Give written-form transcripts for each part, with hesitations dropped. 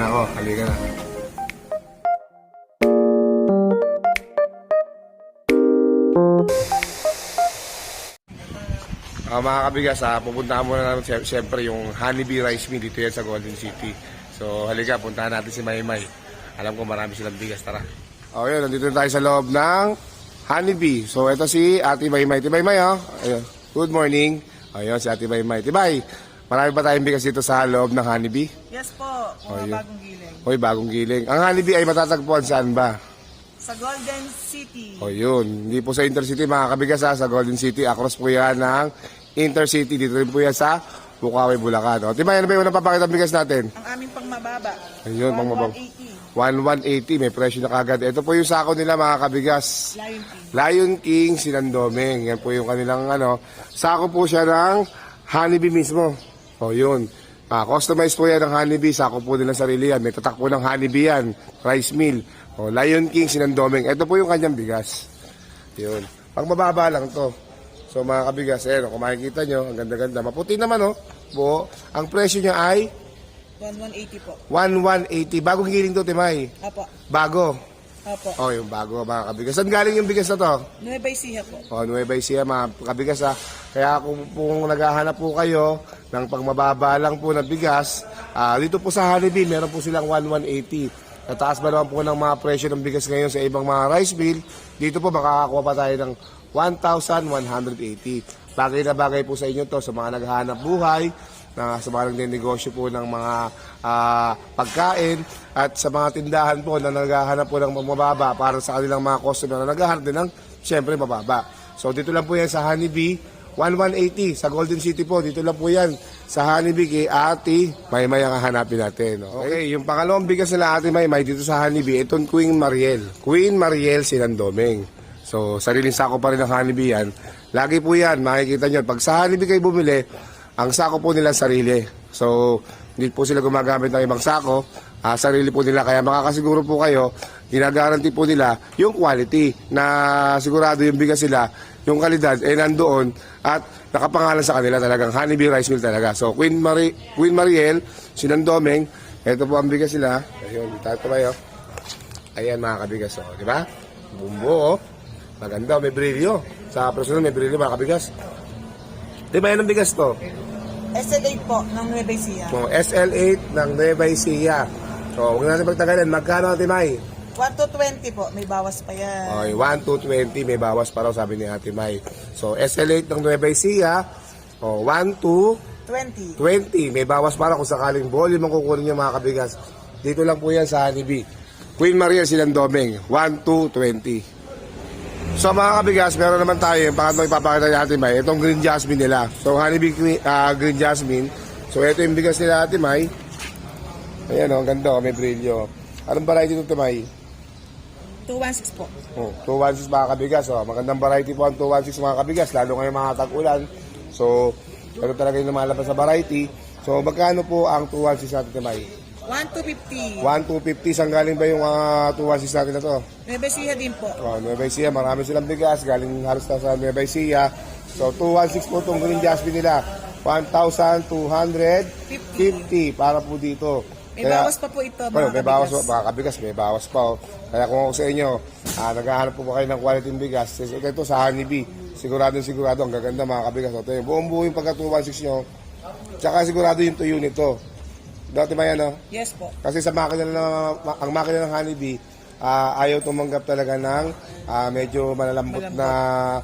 Ako, halika na. Mga kabigas, pupuntahan muna namin siyempre yung Honeybee Rice Mill dito yan sa Golden City. So halika, puntahan natin si Maymay. Alam ko marami silang bigas, tara. Okay, nandito tayo sa loob ng Honeybee. So ito si Ate Maymay. Ate Maymay, oh. Ayun. Good morning. Ayun, si Ate Maymay. Tibay, marami ba tayong bigas dito sa loob ng Honeybee? Yes po, bagong giling. Hoy, bagong giling. Ang Honeybee ay matatagpuan saan ba? Sa Golden City. O yun, hindi po sa Intercity mga kabigas sa Golden City. Across po yan ng Intercity. Dito rin po yan sa Bukawi, Bulacan. O, Timay, ano ba yung napapakita ang bigas natin? Ang aming pangmababa. Ayun, pangmababa. 180. 1,180, may presyo na kagad. Ito po yung sako nila mga kabigas. Lion King. Lion King, Sinandoming. Yan po yung kanilang sako po siya ng Honeybee mismo. O yun. Customized po yan ng Honeybee. Sako po nila sarili yan. May tatak po ng Honeybee yan. Rice mill. O, Lion King, Sinandoming. Ito po yung kanyang bigas. Yun. Pag mababa lang to. So mga kabigas, kung makikita nyo, ang ganda-ganda. Maputi naman, buo. Ang presyo niya ay 1,180 po. 1,180. Bagong giling to, Timay. Apo. Bago. Apo. O, yung bago, mga kabigas. Saan galing yung bigas na to? Nueva Ecija po. O, Nueva Ecija, mga kabigas, Kaya kung naghahanap po kayo ng pagmababa lang po na bigas, dito po sa Honeybee, meron po silang 1,180. Nataas ba naman po ng mga presyo ng bigas ngayon sa ibang mga rice mill, dito po makakakuha pa tayo ng 1,180. Bagay na bagay po sa inyo to sa mga naghahanap buhay, sa mga nagninegosyo po ng mga pagkain, at sa mga tindahan po na naghahanap po ng mababa para sa kanilang mga customer na naghahanap din ng siyempre mababa. So dito lang po yan sa Honeybee, 1,180 sa Golden City po. Dito lang po yan sa Honeybee kay Ate Maymay ang hahanapin natin. Okay, yung pangalawang bigas nila Ate Maymay dito sa Honeybee, itong Queen Mariel. Queen Mariel Sinandoming. So, sariling sako pa rin ng Honeybee yan. Lagi po yan, makikita nyo. Pag sa Honeybee kayo bumili, ang sako po nila sarili. So, hindi po sila gumagamit ng ibang sako. Sarili po nila. Kaya makakasiguro po kayo, ginagaranti po nila yung quality na sigurado yung bigas nila, yung kalidad nandoon at nakapangalan sa kanila talagang Honeybee Rice Mill talaga. So Queen Mariel, Sinandoming, ito po ang bigas nila. Ayun, dito tayo. Ayan mga kabigas, di ba? Bumbo, maganda, may brilyo. Sa personal may brilyo mga kabigas. Di ba yan ang bigas to? SL8 po ng Nueva Ecija. So, SL8 ng Nueva Ecija. So, huwag natin pagtagalan. Magkano, Timay? 1,220 po, may bawas pa yan. Okay, 1,220, may bawas pa raw sabi ni Ate May. So, SL8 ng Nueva Ecija, 1,220, may bawas para kung sakaling volume ang kukunin niyo mga kabigas. Dito lang po yan sa Honeybee. Queen Maria Sinandoming, 1,220. So mga kabigas, meron naman tayo yung pangatlo ipapakita ni Ate May, itong Green Jasmine nila. So Honeybee Green Jasmine. So ito yung bigas nila Ate May. Ayan ang ganda, may brilyo. Anong variety ito Ate May? 216 po. 216 mga kabigas. Magandang variety po ang 216 mga kabigas, lalo ngayon mga tag-ulan. So, ano talaga yung lumalabas sa variety. So, magkano po ang 216 natin, Timay? 1,250. 1,250. Saan galing ba yung 216 natin na to? Nueva Ecija din po. Nueva Ecija, marami silang bigas. Galing halos na sa Nueva Ecija. So, 216 po itong Green Jasmine nila. 1,250 para po dito. May bawas pa po ito, mga may bawas pa, mga kabigas, may bawas pa. Kaya kung ako sa inyo, naghahanap po ba kayo ng quality ng bigas, ito sa Honeybee, sigurado, ang gaganda mga kabigas. Ito yung buong buo yung pagka-216 nyo, tsaka sigurado yung tuyo nito. Dati ba yan, Yes po. Kasi sa ang makina ng Honeybee, ayaw tumanggap talaga ng medyo malalambot na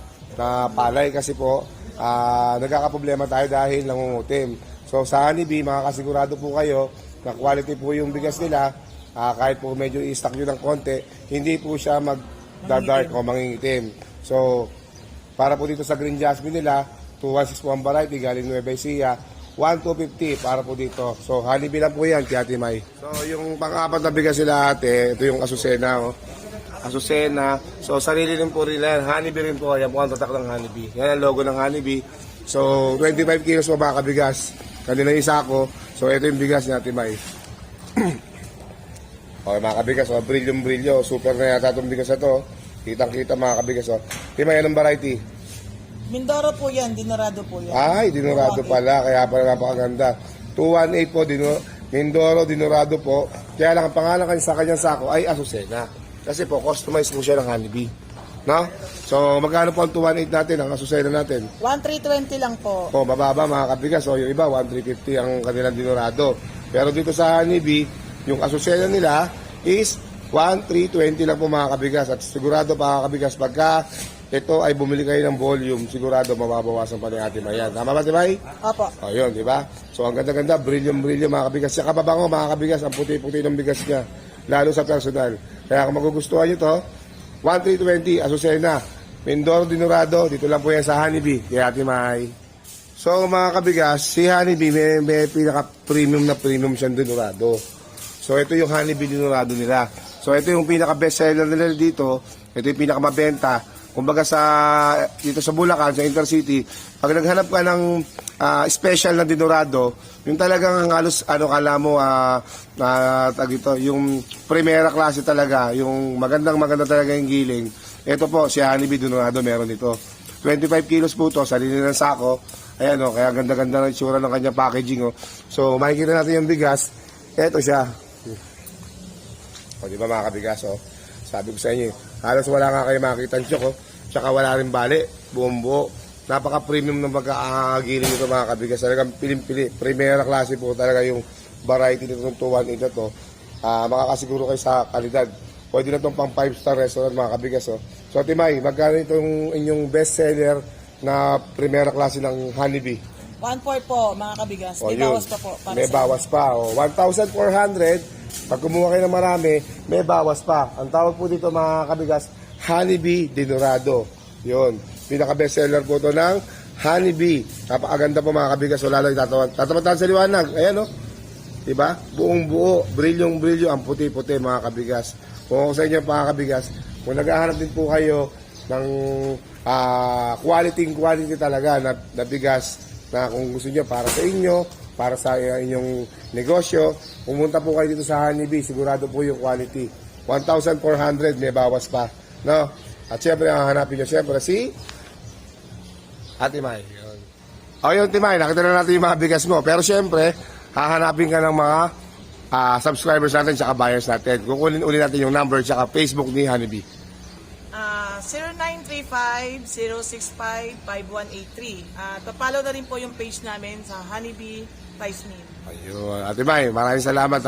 palay kasi po, nagkakaproblema tayo dahil nangungutim. So sa Honeybee, makakasigurado po kayo, na quality po yung bigas nila, kahit po medyo i-stock nyo ng konti, hindi po siya mag-dark o mangingitim. So, para po dito sa Green Jasmine nila, 216 po ang variety, galing Nueva Ecija, 1,250 para po dito. So, Honeybee lang po yan, kaya Ate May. So, yung pang-apat na bigas nila ate, ito yung Azucena, Azucena. So, sarili rin po rin yan. Honeybee rin po, yan po ang tatak ng Honeybee. Yan ang logo ng Honeybee. So, 25 kilos po mga kabigas. Kanila yung sako. So, ito yung bigas ni Ate May. Okay, mga kabigas, brilyo. Super na yata itong bigas na to. Kitang-kita mga kabigas. Ate May, anong variety? Mindoro po yan, Dinorado po yan. Ay, Dinorado pala. Kaya pala napakaganda. 218 po, Mindoro, Dinorado po. Kaya lang ang pangalan kanya sa kanyang sako ay Azucena. Kasi po, customize po siya ng honeybee. No? So, magkano po ang 218 natin, ang Azucena natin? 1,320 lang po. O, mababa mga kabigas. O, yung iba, 1,350 ang kanilang dinorado. Pero dito sa honeybee, yung Azucena nila is 1,320 lang po mga kabigas. At sigurado mga kabigas, pagka ito ay bumili kayo ng volume, sigurado mababawasan pa ni Ate May yan. Tama ba, Ate May? Opo. O, yun, di ba? So, ang ganda-ganda, brilliant mga kabigas. Siya kababango mga kabigas, ang puti-puti ng bigas niya. Lalo sa personal. Kaya kung magugustuhan nyo to, 1,320, Azucena, Mindoro Dinorado, dito lang po yan sa Honeybee, kay Ate May. So mga kabigas, si Honeybee may pinaka-premium na premium siyang Dinorado. So ito yung Honeybee Dinorado nila. So ito yung pinaka-best seller nila dito, ito yung pinaka-mabenta. Kumbaga dito sa Bulacan, sa Intercity, pag naghanap ka ng special na Dinorado, yung talagang halos kala mo yung primera klase talaga, yung maganda talaga yung giling. Ito po si Honeybee Dinorado meron dito. 25 kilos po to, sarili ng sako. Ayan kaya ganda-ganda ng itsura ng kanyang packaging So makikita natin yung bigas. Ito siya. O di ba mga kabigas Sabi ko sa inyo, halos wala nga kayo makikita ng chok Tsaka wala rin bali, buong buo. Napaka-premium ng pagkakagiling nito mga kabigas. Talagang pilim-pili. Primera klase po talaga yung variety nito ng 218 ito to. Makakasiguro kayo sa kalidad. Pwede na itong pang 5-star restaurant mga kabigas. So Timay, magkano itong inyong best seller na primera klase ng Honeybee? 1,400 po mga kabigas. May Yun. bawas pa po. Para May sa bawas pa. 1,400. Pag kumuha kayo ng marami, may bawas pa. Ang tawag po dito mga kabigas, Honeybee Dinorado. Yun. Pinaka-best seller po ito ng Honeybee. Napakaganda po mga kabigas. Wala lang tatamaan sa liwanag. Ayan Diba? Buong buo. Brilyong-brilyo. Ang puti-puti mga kabigas. Kung ako sa inyo mga kabigas, kung naghahanap din po kayo ng quality talaga na bigas na kung gusto nyo para sa inyo, para sa inyong negosyo, pumunta po kayo dito sa Honeybee. Sigurado po yung quality. 1,400 may bawas pa. No? At syempre, ang hanapin nyo syempre si Ate May. Yun. Yun, Ate May, nakita na natin yung mga bigas mo. Pero syempre, hahanapin ka ng mga subscribers natin at buyers natin. Kukunin uli natin yung number at Facebook ni Honeybee. 0935-065-5183. Papalo na rin po yung page namin sa Honeybee Rice Mill. Ayun. Ate May, maraming salamat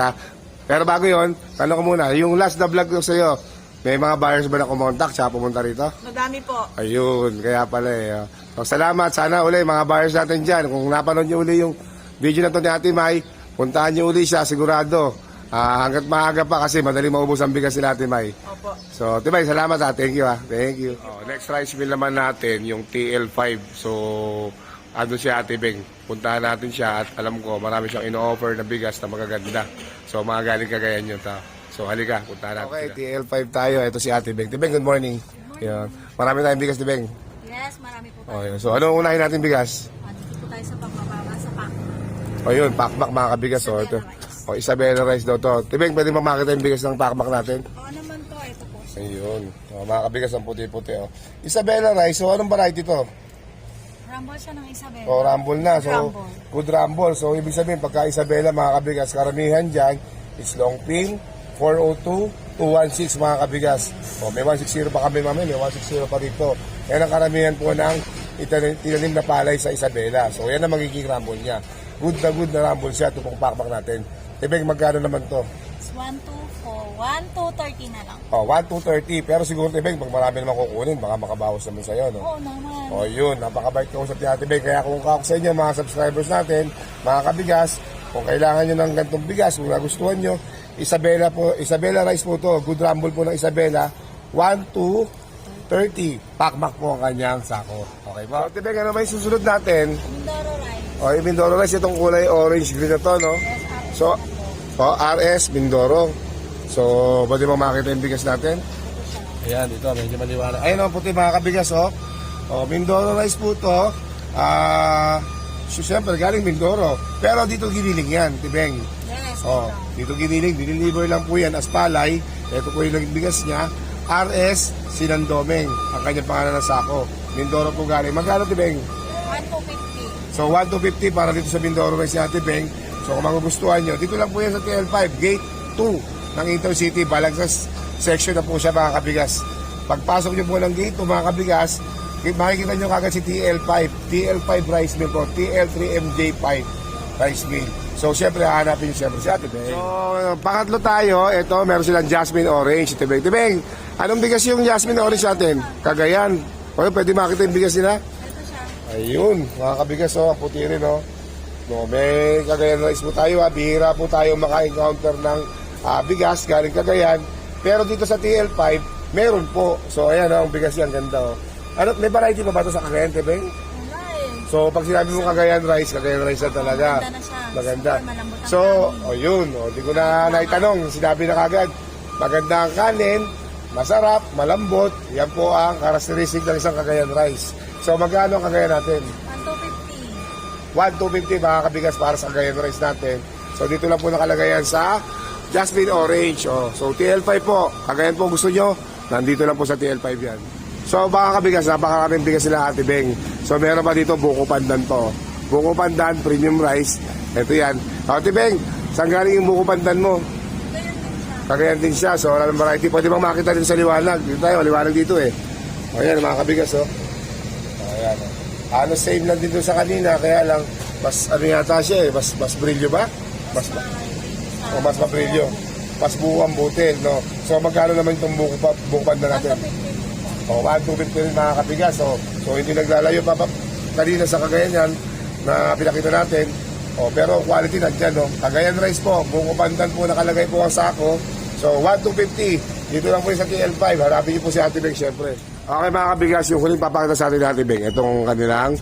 Pero bago yun, tanong ko muna, yung last na vlog ko sa'yo, may mga buyers ba na kumontak siya pumunta rito? Madami po. Ayun, kaya pala So, salamat. Sana uli mga buyers natin dyan. Kung napanood nyo uli yung video na to ni Ate May, puntahan nyo uli siya, sigurado. Hanggat maaga pa kasi madaling maubos ang bigas ni Ate May. Opo. So, Ate May, salamat Thank you Thank you. Next rice mill naman natin, yung TL5. So, ano siya Ate Beng. Puntahan natin siya at alam ko marami siyang ino-offer na bigas na magaganda. So, mga galing Cagayan yun So, halika, puntahan natin sila. TL5 tayo. Ito si Ate Beng. Ate Beng, good morning. Yan. Marami tayong bigas, Ate Beng. Yes, marami po. Yun. So, ano unahin natin bigas? Dito po tayo sa pagmababa sa pack. Yun, pakbak mga kabigas. Ito. Isabela rice daw to. Ate Beng, pwede mamakita yung bigas ng pakbak natin? Naman po, ito po. Ayun. Mga kabigas ang puti-puti. Isabela rice. So, anong variety to? Rumble siya ng Isabela. Rumble na. So, Rumble. good rumble. So, ibig sabihin, pagka Isabela, mga kabigas, karamihan dyan is long pin, 402, 216 mga kabigas. May 160 pa kami mami, may 160 pa dito. Yan ang karamihan po ng tinanim na palay sa Isabela. So, yan ang magiging rumble niya. Good na rumble siya. Ito pong pakbak natin. Ibig, magkano naman to? 1,230 na lang. 1,230. Pero siguro, Ibig, pag marami naman kukunin, baka makabawas naman sa'yo, no? Oo naman. Yun, napakabait ko sa Ate Beng. Kaya kung ako sa inyo, mga subscribers natin, mga kabigas, kung kailangan nyo ng gantong bigas, kung nagustuhan nyo, Isabela rice po to. Good rumble po ng Isabela. 1,230. Pakmak po ang kanyang sako. Okay po? Ate Beng, ano ba yung susunod natin? Mindoro rice. Yung Mindoro rice, itong kulay orange green na to, no? So, RS Mindoro. So, pwede mo makita yung bigas natin? Ayan, dito, medyo maliwanag. Ayun, puti mga kabigas, Mindoro rice po to. Siyempre, galing Mindoro. Pero dito giniling yan, Tibeng. Yes, Dito giniling. Diniliver lang po yan as palay. Ito po yung naging bigas niya. RS Sinandomeng. Ang kanyang pangalan ng sako. Mindoro po galing. Magkano, Tibeng? 1,250. So, 1,250 para dito sa Mindoro rice ni Ate Beng. So, kung magugustuhan nyo, dito lang po yan sa TL5. Gate 2 ng Intercity. Balagtas section na po siya mga kabigas. Pagpasok nyo po ng gate po mga kabigas, makikita nyo kagad si TL5. TL5 rice mill po. TL3MJ5 rice mill. So, syempre, hahanapin nyo syempre si Ate Beng. So, pangatlo tayo. Ito, meron silang Jasmine Orange. Ate Beng. Ate Beng, anong bigas yung Jasmine Orange natin? Cagayan. O, pwede makita yung bigas nila? Ito siya. Ayun, mga kabigas, oh, puti rin, oh. No, may Cagayan rice po tayo, ha. Bihira po tayo maka-encounter ng bigas galing Cagayan. Pero dito sa TL5, meron po. So, ayan, oh, ang bigas yan, ganda, oh. Ano, may variety pa ba ito sa Cagayan, Ate Beng? Wala eh. So, pag sinabi mo Cagayan rice na talaga. Maganda na siya. Maganda. Super malambot ang So, kanin. oh, yun, oh, di ko na naitanong, sinabi na kagad. Maganda ang kanin, masarap, malambot. Yan po ang karakteristik ng isang Cagayan rice. So, magkano ang Cagayan natin? 1,250. 1,250 mga kabigas para sa Cagayan rice natin. So, dito lang po nakalagay yan sa Jasmine Orange. Oh. So, TL5 po. Cagayan po gusto nyo, nandito lang po sa TL5 yan. So, mga kabigas, napakaraming bigas sila Ate Beng. So, meron pa dito buko pandan to. Buko pandan, premium rice. Ito yan. Ate Beng, saan galing yung buko pandan mo? Cagayan din siya. So, wala ng variety. Pwede bang makita din sa liwanag? Dito tayo, liwanag dito eh. O yan, mga kabigas, oh. Ayan, oh. Ano, same lang dito sa kanina. Kaya lang, mas, ano yata siya eh. Mas brilyo ba? Mas mabrilyo. Mas buo ang butil, no? So, magkano naman itong buko pandan natin? 1,250. O, 1,250 rin mga kabigas. So, hindi naglalayo pa kanina sa Cagayan yan na pinakita natin. O, pero quality nandyan, no? Cagayan rice po, buko pandan po nakalagay po ang sako. So, 1,250. Dito lang po yung sa TL5. Harapin niyo po si Ate Beng, syempre. Okay mga kabigas, yung huling papakita sa atin ni Ate Beng. Itong kanilang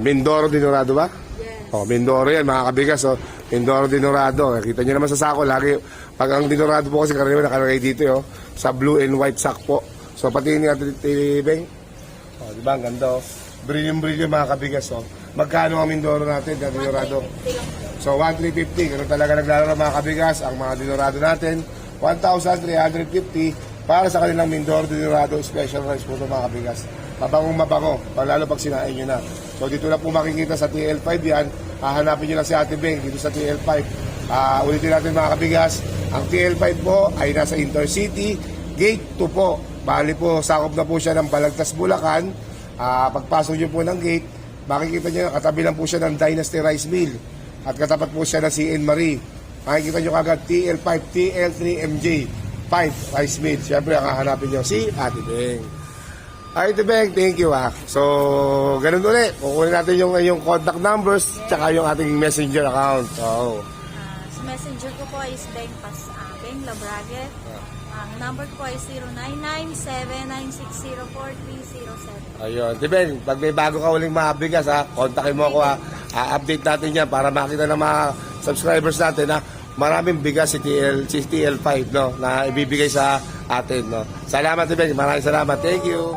Mindoro Dinorado ba? Yes. O, Mindoro yan mga kabigas. O, Mindoro Dinorado. Kita nyo naman sa sako, lagi. Pag ang Dinorado po kasi karaniwan nakalagay dito, oh, sa blue and white sack po. So, pati ni Ate Beng. O, diba? Ang ganda, oh. Brilliant mga kabigas, oh. Magkano ang Mindoro natin, ang Dinorado? 1,350 lang po. So, 1,350. Ganun talaga naglalaro mga kabigas. Ang mga Dinorado natin, 1,350 para sa kanilang Mindoro Dinorado Special Rice po ito mga kabigas. Mabangong mabango, lalo pag sinain nyo na. So, dito lang po makikita sa TL5 yan. Hahanapin nyo lang si Ate Beng dito sa TL5. Ulitin natin mga kabigas. Ang TL5 po ay nasa Intercity, Gate 2 po. Bali po, sakop na po siya ng Balagtas, Bulacan. Pagpasok nyo po ng gate, makikita nyo, katabi lang po siya ng Dynasty Rice Mill. At katapat po siya ng CN Marie. Makikita nyo kagad TL5, TL3MJ 5 Rice Mill. Siyempre, ang hahanapin nyo si Ate Beng. Ate Beng, thank you So, ganun ulit. Kukunin natin yung contact numbers tsaka yung ating messenger account. So, Sa messenger ko po is Beng Labrague. Ang number ko ay 0997-960-4307. ayun. Ate Beng, pag may bago ka uling mga bigas, kontakin mo ako. Update natin yan para makita ng mga subscribers natin na maraming bigas si TL5 no, na ibibigay sa atin. No. Salamat, Ate Beng. Maraming salamat. Thank you.